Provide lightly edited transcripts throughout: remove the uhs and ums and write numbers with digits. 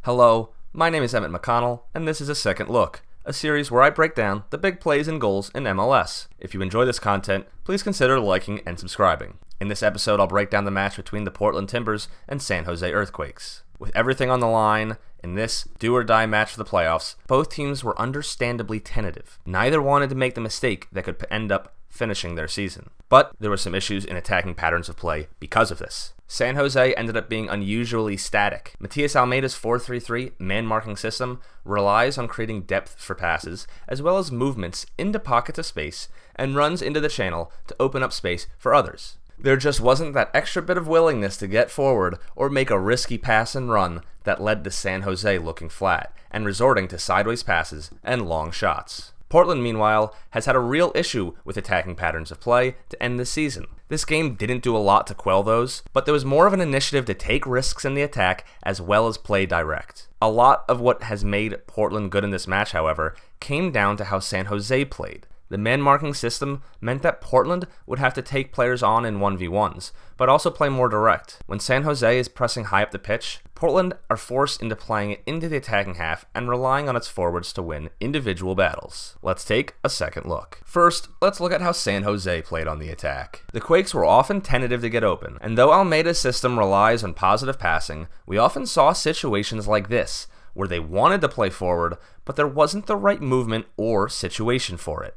Hello, my name is Emmett McConnell, and this is A Second Look, a series where I break down the big plays and goals in MLS. If you enjoy this content, please consider liking and subscribing. In this episode, I'll break down the match between the Portland Timbers and San Jose Earthquakes. With everything on the line, in this do-or-die match for the playoffs, both teams were understandably tentative. Neither wanted to make the mistake that could end up finishing their season. But there were some issues in attacking patterns of play because of this. San Jose ended up being unusually static. Matias Almeyda's 4-3-3 man-marking system relies on creating depth for passes, as well as movements into pockets of space and runs into the channel to open up space for others. There just wasn't that extra bit of willingness to get forward or make a risky pass and run that led to San Jose looking flat and resorting to sideways passes and long shots. Portland, meanwhile, has had a real issue with attacking patterns of play to end the season. This game didn't do a lot to quell those, but there was more of an initiative to take risks in the attack as well as play direct. A lot of what has made Portland good in this match, however, came down to how San Jose played. The man-marking system meant that Portland would have to take players on in 1v1s, but also play more direct. When San Jose is pressing high up the pitch, Portland are forced into playing it into the attacking half and relying on its forwards to win individual battles. Let's take a second look. First, let's look at how San Jose played on the attack. The Quakes were often tentative to get open, and though Almeyda's system relies on positive passing, we often saw situations like this, where they wanted to play forward, but there wasn't the right movement or situation for it.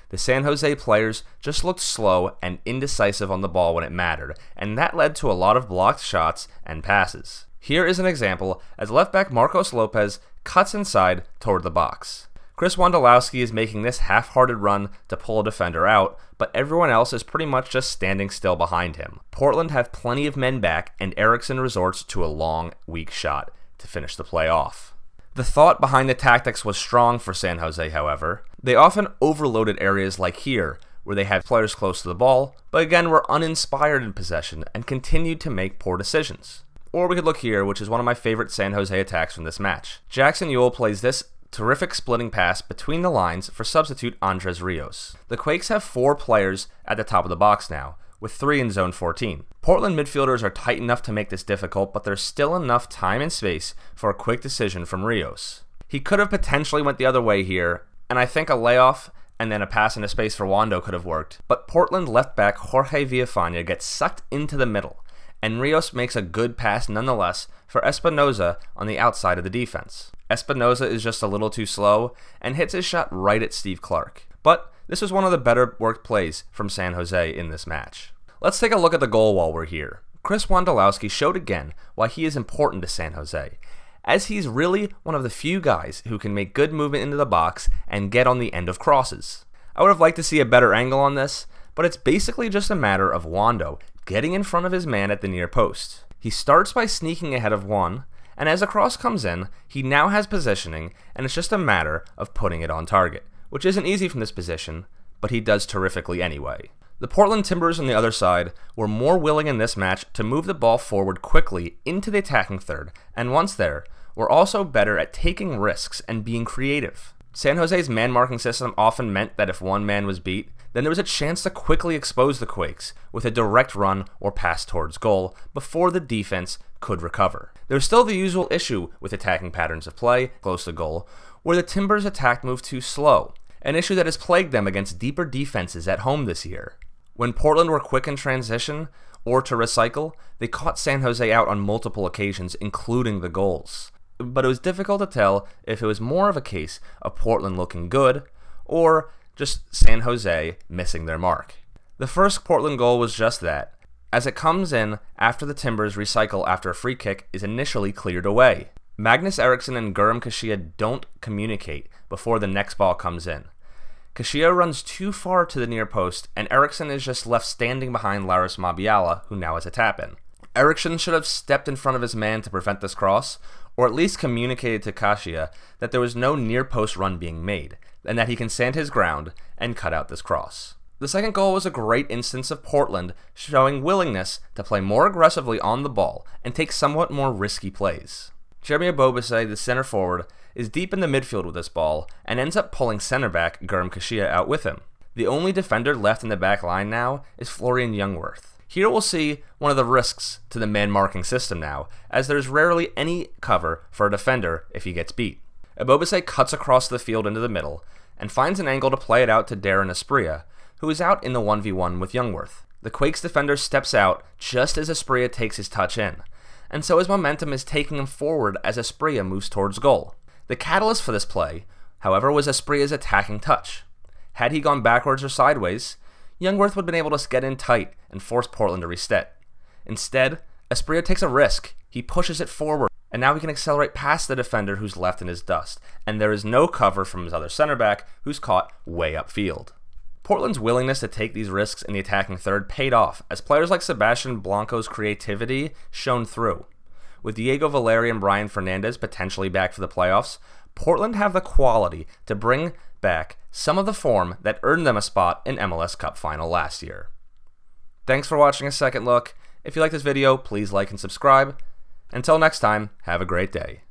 The San Jose players just looked slow and indecisive on the ball when it mattered, and that led to a lot of blocked shots and passes. Here is an example as left back Marcos Lopez cuts inside toward the box. Chris Wondolowski is making this half-hearted run to pull a defender out, but everyone else is pretty much just standing still behind him. Portland have plenty of men back, and Eriksson resorts to a long, weak shot to finish the play off. The thought behind the tactics was strong for San Jose, however. They often overloaded areas like here, where they had players close to the ball, but again were uninspired in possession and continued to make poor decisions. Or we could look here, which is one of my favorite San Jose attacks from this match. Jackson Yueill plays this terrific splitting pass between the lines for substitute Andres Rios. The Quakes have 4 players at the top of the box now, with 3 in zone 14. Portland midfielders are tight enough to make this difficult, but there's still enough time and space for a quick decision from Rios. He could have potentially went the other way here, and I think a layoff and then a pass into space for Wondo could have worked, but Portland left back Jorge Villafana gets sucked into the middle, and Rios makes a good pass nonetheless for Espinoza on the outside of the defense. Espinoza is just a little too slow and hits his shot right at Steve Clark, but this was one of the better worked plays from San Jose in this match. Let's take a look at the goal while we're here. Chris Wondolowski showed again why he is important to San Jose, as he's really one of the few guys who can make good movement into the box and get on the end of crosses. I would have liked to see a better angle on this, but it's basically just a matter of Wondo getting in front of his man at the near post. He starts by sneaking ahead of one, and as a cross comes in, he now has positioning, and it's just a matter of putting it on target, which isn't easy from this position, but he does terrifically anyway. The Portland Timbers on the other side were more willing in this match to move the ball forward quickly into the attacking third, and once there, were also better at taking risks and being creative. San Jose's man-marking system often meant that if one man was beat, then there was a chance to quickly expose the Quakes with a direct run or pass towards goal before the defense could recover. There's still the usual issue with attacking patterns of play close to goal, where the Timbers' attack moved too slow, an issue that has plagued them against deeper defenses at home this year. When Portland were quick in transition or to recycle, they caught San Jose out on multiple occasions, including the goals. But it was difficult to tell if it was more of a case of Portland looking good or just San Jose missing their mark. The first Portland goal was just that, as it comes in after the Timbers' recycle after a free kick is initially cleared away. Magnus Eriksson and Guram Kashia don't communicate before the next ball comes in. Kashia runs too far to the near post, and Eriksson is just left standing behind Laris Mabiala, who now has a tap-in. Eriksson should have stepped in front of his man to prevent this cross, or at least communicated to Kashia that there was no near-post run being made, and that he can stand his ground and cut out this cross. The second goal was a great instance of Portland showing willingness to play more aggressively on the ball and take somewhat more risky plays. Jeremy Ebobisse, the center forward, is deep in the midfield with this ball and ends up pulling center back Guram Kashia out with him. The only defender left in the back line now is Florian Jungwirth. Here we'll see one of the risks to the man-marking system now, as there's rarely any cover for a defender if he gets beat. Ebobisse cuts across the field into the middle, and finds an angle to play it out to Darren Asprilla, who is out in the 1v1 with Youngworth. The Quakes defender steps out just as Asprilla takes his touch in, and so his momentum is taking him forward as Asprilla moves towards goal. The catalyst for this play, however, was Asprilla's attacking touch. Had he gone backwards or sideways, Youngworth would have been able to get in tight and force Portland to reset. Instead, Asprilla takes a risk. He pushes it forward, and now he can accelerate past the defender who's left in his dust, and there is no cover from his other center back who's caught way upfield. Portland's willingness to take these risks in the attacking third paid off, as players like Sebastian Blanco's creativity shone through. With Diego Valeri and Brian Fernandez potentially back for the playoffs, Portland have the quality to bring back some of the form that earned them a spot in MLS Cup final last year. Thanks for watching A Second Look. If you like this video, please like and subscribe. Until next time, have a great day.